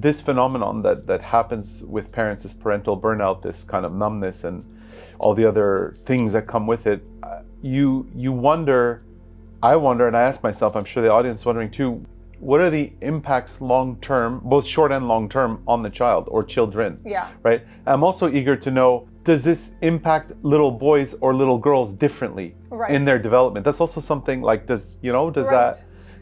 this phenomenon that happens with parents, this parental burnout, this kind of numbness and all the other things that come with it, you wonder, I wonder, and I ask myself, I'm sure the audience is wondering too, what are the impacts long-term, both short and long-term, on the child or children? Yeah. Right? I'm also eager to know, does this impact little boys or little girls differently in their development? That's also something like, does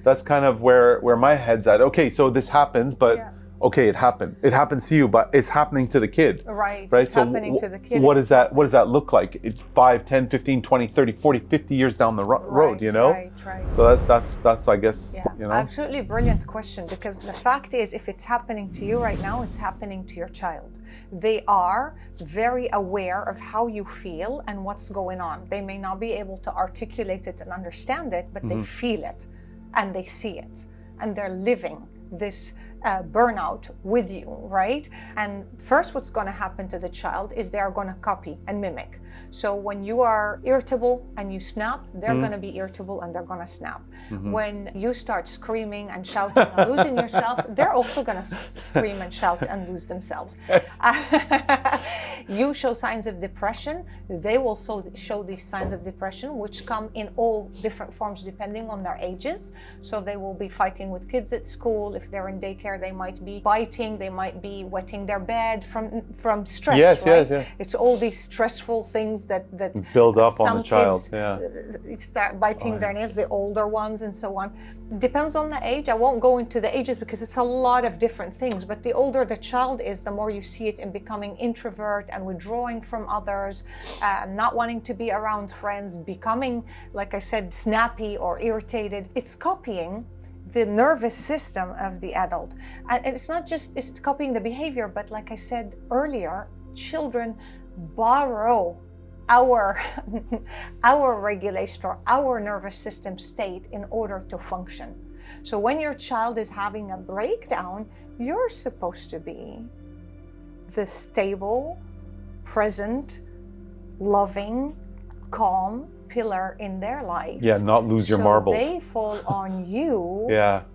that's kind of where my head's at. Okay, so this happens, but okay, it happened. It happens to you, but it's happening to the kid. Right. Right? It's So happening to the kid. What does that look like? It's 5, 10, 15, 20, 30, 40, 50 years down the road, you know? Right. So that's I guess, you know. Absolutely brilliant question, because the fact is, if it's happening to you right now, it's happening to your child. They are very aware of how you feel and what's going on. They may not be able to articulate it and understand it, but they feel it and they see it, and they're living this burnout with you, right? And first, what's going to happen to the child is they are going to copy and mimic. So when you are irritable and you snap, they're going to be irritable and they're going to snap. When you start screaming and shouting and losing yourself, they're also going to scream and shout and lose themselves. You show signs of depression, they will show these signs of depression, which come in all different forms depending on their ages. So they will be fighting with kids at school. If they're in daycare, they might be biting, they might be wetting their bed from stress, right? It's all these stressful things that build up on the child. Start biting their nails, the older ones and so on. Depends on the age. I won't go into the ages because it's a lot of different things, but the older the child is, the more you see it in becoming introvert and withdrawing from others, not wanting to be around friends, becoming, like I said, snappy or irritated. It's copying the nervous system of the adult. And it's not just, it's copying the behavior, but like I said earlier, children borrow our regulation or our nervous system state in order to function. So when your child is having a breakdown, you're supposed to be the stable, present, loving, calm pillar in their life. Yeah, not lose your marbles. They fall on you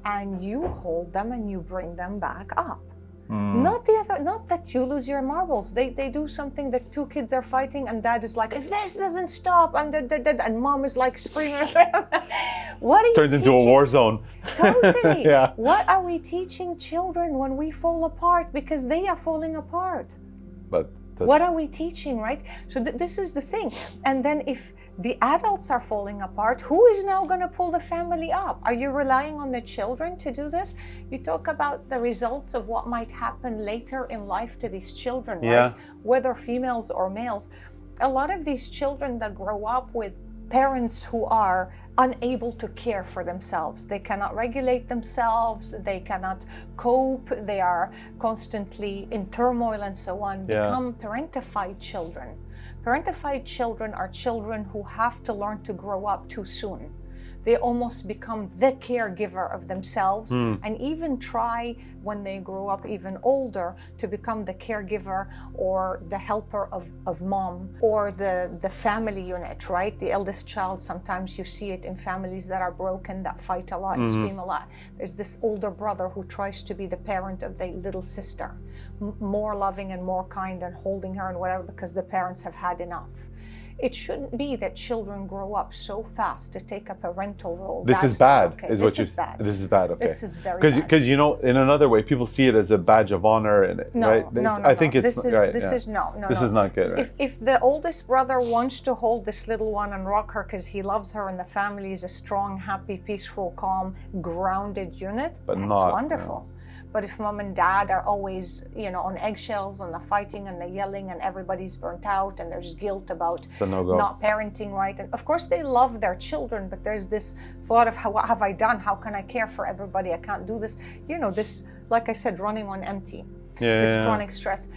and you hold them and you bring them back up. Not that you lose your marbles. They do something that two kids are fighting and dad is like, if this doesn't stop, and mom is like screaming. What are you Turns into a war zone. Totally. What are we teaching children when we fall apart? Because they are falling apart. But what are we teaching, right? So this is the thing. And then if the adults are falling apart, who is now going to pull the family up? Are you relying on the children to do this? You talk about the results of what might happen later in life to these children, right? Whether females or males. A lot of these children that grow up with parents who are unable to care for themselves. They cannot regulate themselves, they cannot cope, they are constantly in turmoil and so on, become parentified children. Parentified children are children who have to learn to grow up too soon. They almost become the caregiver of themselves and even try, when they grow up even older, to become the caregiver or the helper of mom or the family unit, right? The eldest child, sometimes you see it in families that are broken, that fight a lot, scream a lot. There's this older brother who tries to be the parent of the little sister, more loving and more kind and holding her and whatever, because the parents have had enough. It shouldn't be that children grow up so fast to take a parental role. This is bad, is what you're saying. This is bad, okay. This is very bad. Because, you know, in another way, people see it as a badge of honor, and right? No, I think it's this is right. This is This is not good. Right? If the oldest brother wants to hold this little one and rock her because he loves her and the family is a strong, happy, peaceful, calm, grounded unit, that's wonderful. But if mom and dad are always, on eggshells and the fighting and the yelling and everybody's burnt out and there's guilt about not parenting right. And of course they love their children, but there's this thought of what have I done? How can I care for everybody? I can't do this. This, like I said, running on empty, this chronic stress.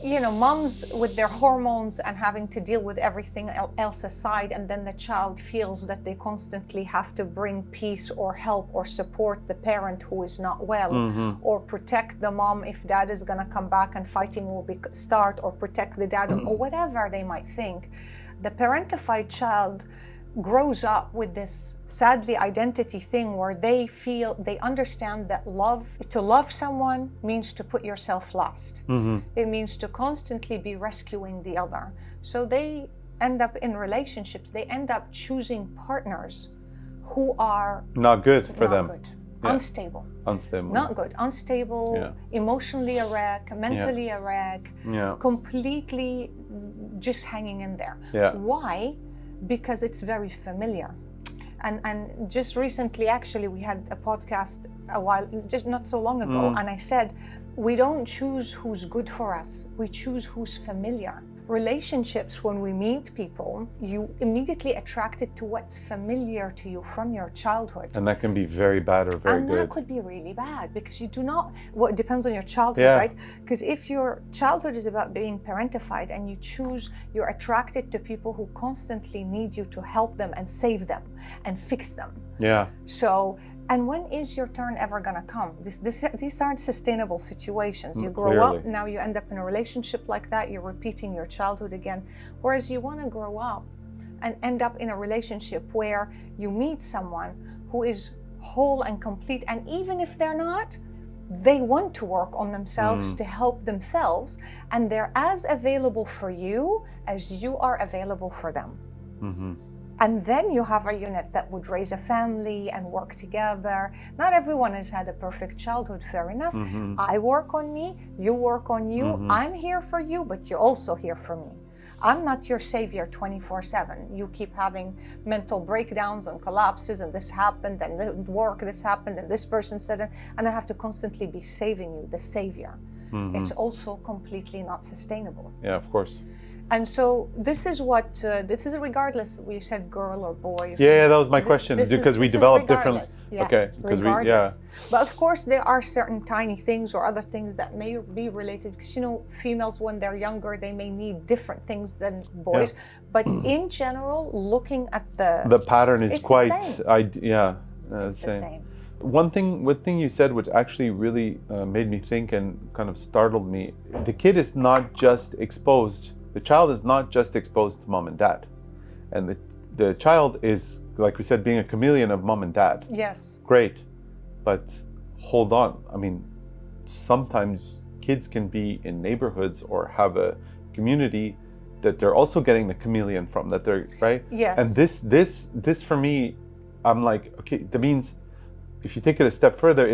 Moms with their hormones and having to deal with everything else aside, and then the child feels that they constantly have to bring peace or help or support the parent who is not well, or protect the mom if dad is going to come back and fighting will start, or protect the dad or whatever they might think. The parentified child grows up with this sadly identity thing where they understand that to love someone means to put yourself last. It means to constantly be rescuing the other. So they end up in relationships, they end up choosing partners who are not good for them. Good. Yeah. Unstable. Not good. Unstable, yeah. Emotionally a wreck, mentally a wreck, yeah. completely just hanging in there. Yeah. Why? Because it's very familiar. And just recently, actually, we had a podcast just not so long ago, and I said, we don't choose who's good for us, we choose who's familiar. Relationships, when we meet people, you immediately attracted to what's familiar to you from your childhood. And that can be very bad or very good. And that could be really bad because you do not, it depends on your childhood, yeah. right? Because if your childhood is about being parentified and you're attracted to people who constantly need you to help them and save them and fix them. Yeah. So, and when is your turn ever going to come? These aren't sustainable situations. You grow Clearly. up, now you end up in a relationship like that, you're repeating your childhood again. Whereas you want to grow up and end up in a relationship where you meet someone who is whole and complete, and even if they're not, they want to work on themselves to help themselves, and they're as available for you as you are available for them. Mm-hmm. And then you have a unit that would raise a family and work together. Not everyone has had a perfect childhood, fair enough. Mm-hmm. I work on me, you work on you. Mm-hmm. I'm here for you, but you're also here for me. I'm not your savior 24/7. You keep having mental breakdowns and collapses, and this happened, and this happened, and this person said it, and I have to constantly be saving you, the savior. Mm-hmm. It's also completely not sustainable. Yeah, of course. And so this is regardless, you said girl or boy. Yeah, that was my question, because we develop differently. Yeah, okay, because But of course, there are certain tiny things or other things that may be related, because females when they're younger, they may need different things than boys. Yeah. But in general, looking at the pattern is quite, it's the same. One thing you said, which actually really made me think and kind of startled me, the kid is not just exposed. The child is not just exposed to mom and dad. And the child is, like we said, being a chameleon of mom and dad. Yes. Great. But hold on. I mean, sometimes kids can be in neighborhoods or have a community that they're also getting the chameleon from, that they're, right? Yes. And this for me, I'm like, okay, that means if you take it a step further,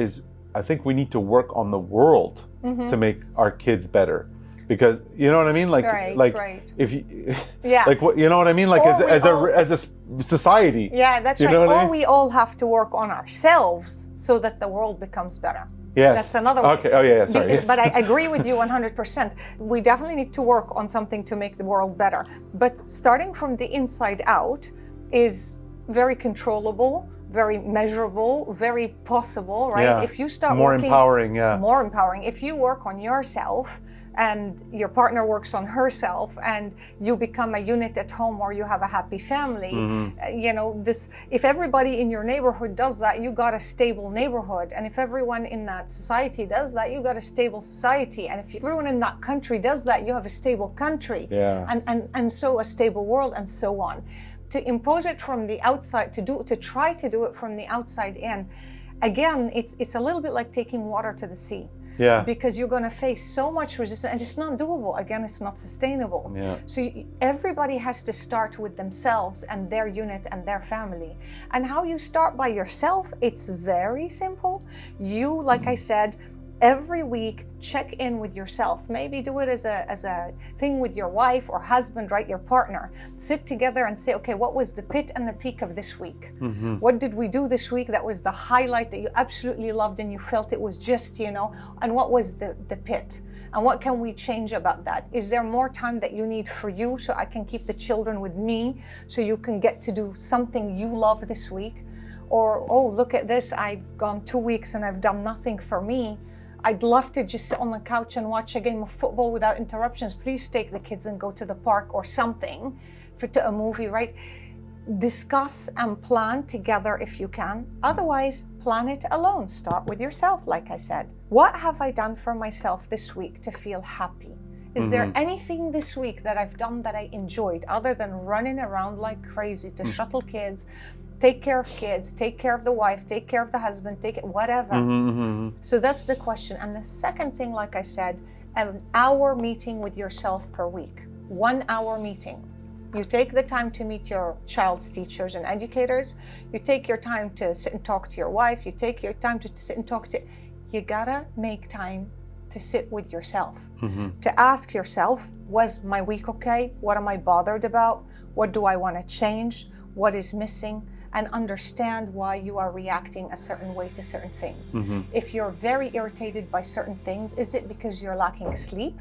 I think we need to work on the world to make our kids better. Because you know what I mean, right. If you, yeah, like what you know what I mean, like as a society. Yeah, that's right. Or we all have to work on ourselves so that the world becomes better. Yes, that's another way. Okay. Oh yeah. Sorry. Yes. But I agree with you 100%. We definitely need to work on something to make the world better. But starting from the inside out is very controllable, very measurable, very possible, right? Yeah. If you start more working, empowering, yeah. More empowering. If you work on yourself and your partner works on herself and you become a unit at home or you have a happy family, if everybody in your neighborhood does that, you got a stable neighborhood. And if everyone in that society does that, you got a stable society. And if everyone in that country does that, you have a stable country. Yeah. And so a stable world, and so on. To impose it from the outside, to try to do it from the outside in, again, it's a little bit like taking water to the sea. Yeah. Because you're going to face so much resistance, and it's not doable. Again, it's not sustainable. Yeah. So everybody has to start with themselves and their unit and their family. And how you start by yourself, it's very simple. You, like I said, every week, check in with yourself. Maybe do it as a thing with your wife or husband, right? Your partner. Sit together and say, okay, what was the pit and the peak of this week? Mm-hmm. What did we do this week that was the highlight that you absolutely loved and you felt it was just, and what was the pit? And what can we change about that? Is there more time that you need for you so I can keep the children with me so you can get to do something you love this week? Or, oh, look at this, I've gone 2 weeks and I've done nothing for me. I'd love to just sit on the couch and watch a game of football without interruptions. Please take the kids and go to the park or something, to a movie, right? Discuss and plan together if you can. Otherwise, plan it alone. Start with yourself, like I said. What have I done for myself this week to feel happy? Is there anything this week that I've done that I enjoyed other than running around like crazy to shuttle kids, take care of kids, take care of the wife, take care of the husband, take it, whatever. So that's the question. And the second thing, like I said, an hour meeting with yourself per week, 1 hour meeting. You take the time to meet your child's teachers and educators. You take your time to sit and talk to your wife. You take your time to sit and talk to, you gotta make time to sit with yourself, to ask yourself, was my week okay? What am I bothered about? What do I want to change? What is missing? And understand why you are reacting a certain way to certain things. If you're very irritated by certain things, is it because you're lacking sleep?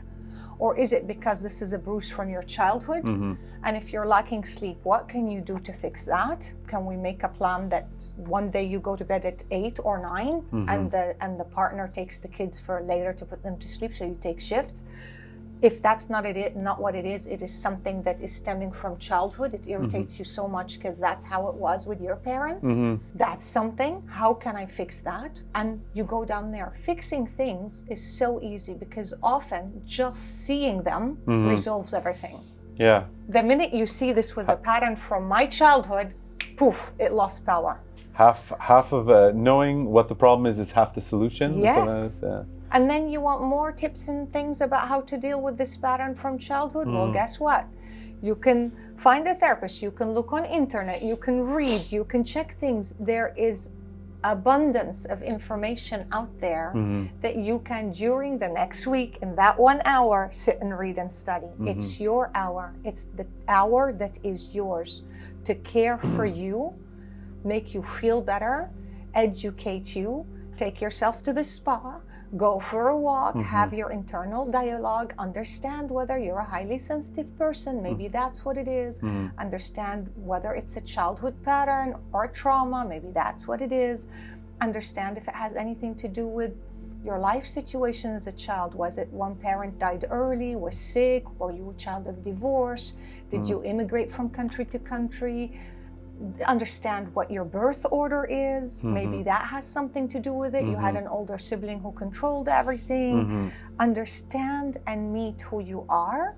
Or is it because this is a bruise from your childhood? And if you're lacking sleep, what can you do to fix that? Can we make a plan that one day you go to bed at 8 or 9 and the partner takes the kids for later to put them to sleep, so you take shifts? If that's not what it is something that is stemming from childhood. It irritates you so much because that's how it was with your parents. That's something. How can I fix that? And you go down there. Fixing things is so easy because often just seeing them resolves everything. Yeah. The minute you see this was a pattern from my childhood, poof, it lost power. Half of knowing what the problem is half the solution. Yes. And then you want more tips and things about how to deal with this pattern from childhood? Well, guess what? You can find a therapist, you can look on internet, you can read, you can check things. There is abundance of information out there that you can, during the next week, in that 1 hour, sit and read and study. It's your hour. It's the hour that is yours to care for you, make you feel better, educate you, take yourself to the spa, go for a walk, have your internal dialogue, understand whether you're a highly sensitive person, maybe that's what it is, understand whether it's a childhood pattern or trauma, maybe that's what it is, understand if it has anything to do with your life situation as a child. Was it one parent died early, was sick, were you a child of divorce, did you immigrate from country to country? Understand what your birth order is. Maybe that has something to do with it. You had an older sibling who controlled everything. Understand and meet who you are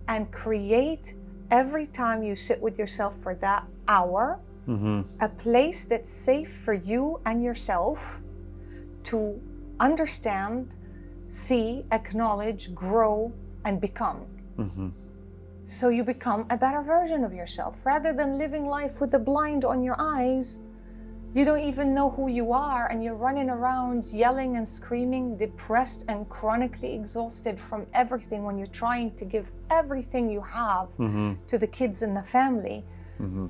and create, every time you sit with yourself for that hour, a place that's safe for you and yourself to understand, see, acknowledge, grow, and become. So you become a better version of yourself. Rather than living life with a blind on your eyes, you don't even know who you are and you're running around yelling and screaming, depressed and chronically exhausted from everything when you're trying to give everything you have to the kids and the family,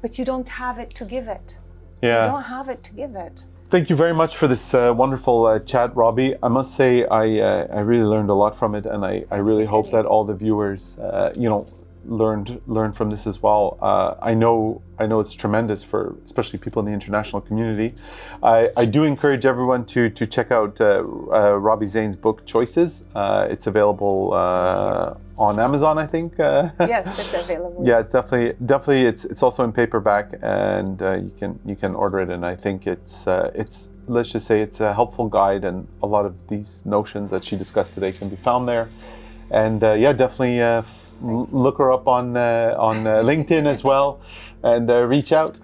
but you don't have it to give it. Yeah. You don't have it to give it. Thank you very much for this wonderful chat, Robbie. I must say I really learned a lot from it, and I really hope that all the viewers, learned from this as well. I know it's tremendous for especially people in the international community. I do encourage everyone to check out Robbie Zane's book Choices. It's available on Amazon, I think. Yes, it's available. Yeah, it's definitely it's also in paperback, and you can order it. And I think it's let's just say it's a helpful guide, and a lot of these notions that she discussed today can be found there. And definitely look her up on LinkedIn as well, and reach out.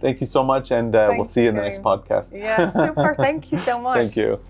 Thank you so much, and we'll see you in the next podcast. Yeah, super. Thank you so much. Thank you.